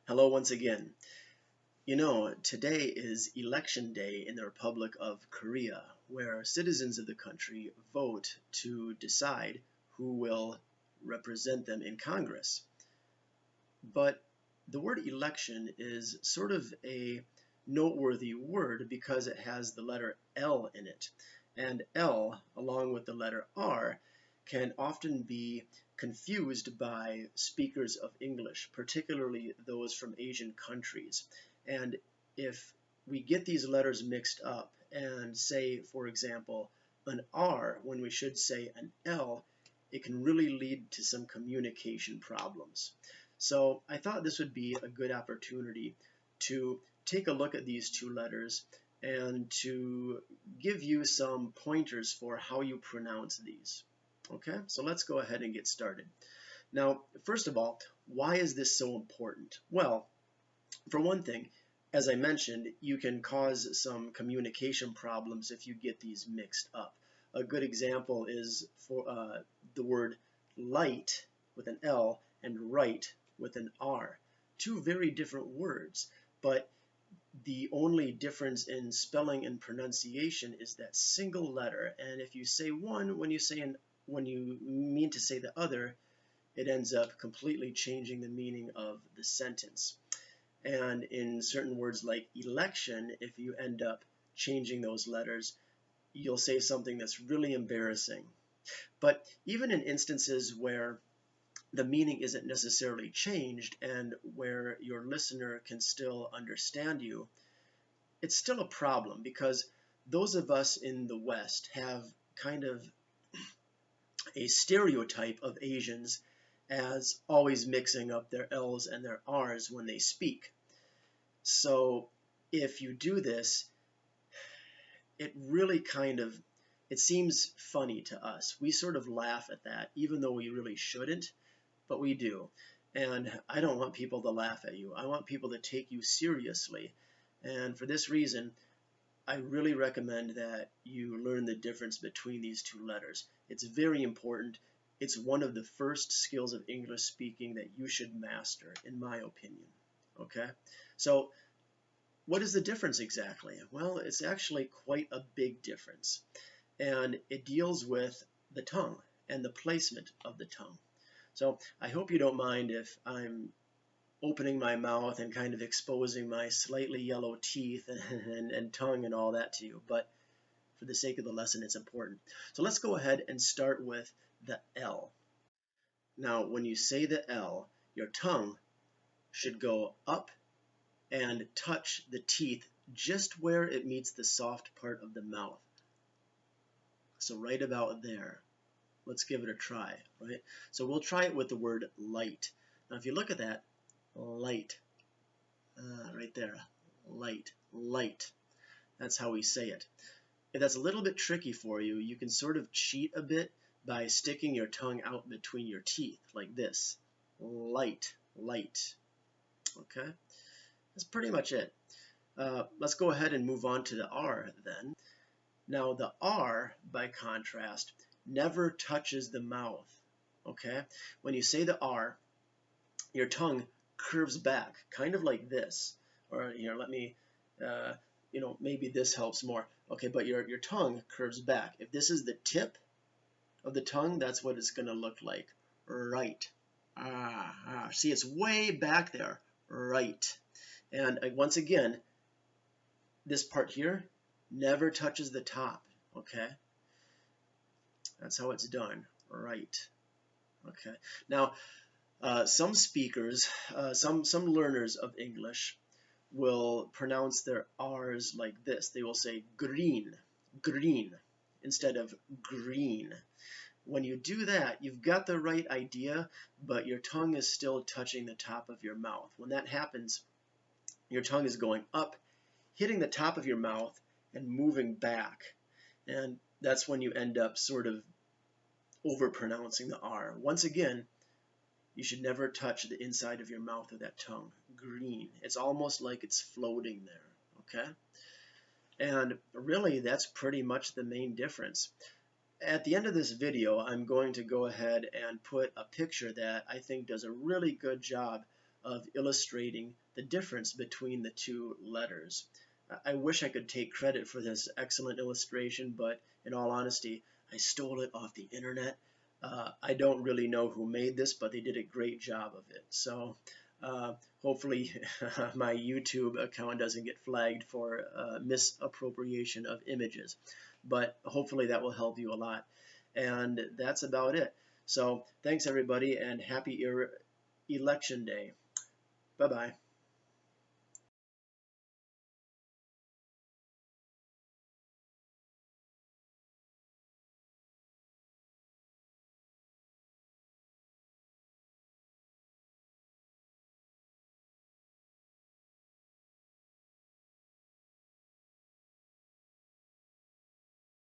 Hello once again. You know, today is election day in the Republic of Korea, where citizens of the country vote to decide who will represent them in Congress. But the word election is sort of a noteworthy word because it has the letter L in it. And L, along with the letter R, can often be confused by speakers of English, particularly those from Asian countries. And if we get these letters mixed up and say, for example, an R when we should say an L, it can really lead to some communication problems. So I thought this would be a good opportunity to take a look at these two letters and to give you some pointers for how you pronounce these. Okay, so let's go ahead and get started. Now, first of all, why is this so important? Well, for one thing, as I mentioned, you can cause some communication problems if you get these mixed up. A good example is for the word light with an L and right with an R. Two very different words, but the only difference in spelling and pronunciation is that single letter. And if you say one when you mean to say the other, it ends up completely changing the meaning of the sentence. And in certain words like election, if you end up changing those letters, you'll say something that's really embarrassing. But even in instances where the meaning isn't necessarily changed and where your listener can still understand you, it's still a problem because those of us in the West have kind of a stereotype of Asians as always mixing up their L's and their R's when they speak. So if you do this, it really it seems funny to us. We sort of laugh at that, even though we really shouldn't, but we do. And I don't want people to laugh at you. I want people to take you seriously. And for this reason, I really recommend that you learn the difference between these two letters. It's very important. It's one of the first skills of English speaking that you should master, in my opinion. Okay? So, what is the difference exactly? Well, it's actually quite a big difference. And it deals with the tongue and the placement of the tongue. So I hope you don't mind if I'm opening my mouth and kind of exposing my slightly yellow teeth and tongue and all that to you, but for the sake of the lesson, it's important. So let's go ahead and start with the L. Now, when you say the L, your tongue should go up and touch the teeth just where it meets the soft part of the mouth. So right about there. Let's give it a try, right? So we'll try it with the word light. Now if you look at that, light, right there, light, light. That's how we say it. If that's a little bit tricky for you, you can sort of cheat a bit by sticking your tongue out between your teeth, like this. Light, light. Okay? That's pretty much it. Let's go ahead and move on to the R then. Now the R, by contrast, never touches the mouth. Okay? When you say the R, your tongue curves back, kind of like this. Or here, let me, maybe this helps more. Okay, but your tongue curves back. If this is the tip of the tongue, that's what it's going to look like. Right. See, it's way back there. Right. And once again, this part here never touches the top. Okay? That's how it's done. Right. Okay. Now, some speakers, some learners of English will pronounce their R's like this. They will say green, green, instead of green. When you do that, you've got the right idea, but your tongue is still touching the top of your mouth. When that happens, your tongue is going up, hitting the top of your mouth, and moving back. And that's when you end up sort of overpronouncing the R. Once again, you should never touch the inside of your mouth or that tongue. Green. It's almost like it's floating there. Okay? And really, that's pretty much the main difference. At the end of this video, I'm going to go ahead and put a picture that I think does a really good job of illustrating the difference between the two letters. I wish I could take credit for this excellent illustration, but in all honesty, I stole it off the internet. I don't really know who made this, but they did a great job of it. So hopefully my YouTube account doesn't get flagged for misappropriation of images. But hopefully that will help you a lot. And that's about it. So thanks everybody, and happy election day. Bye-bye.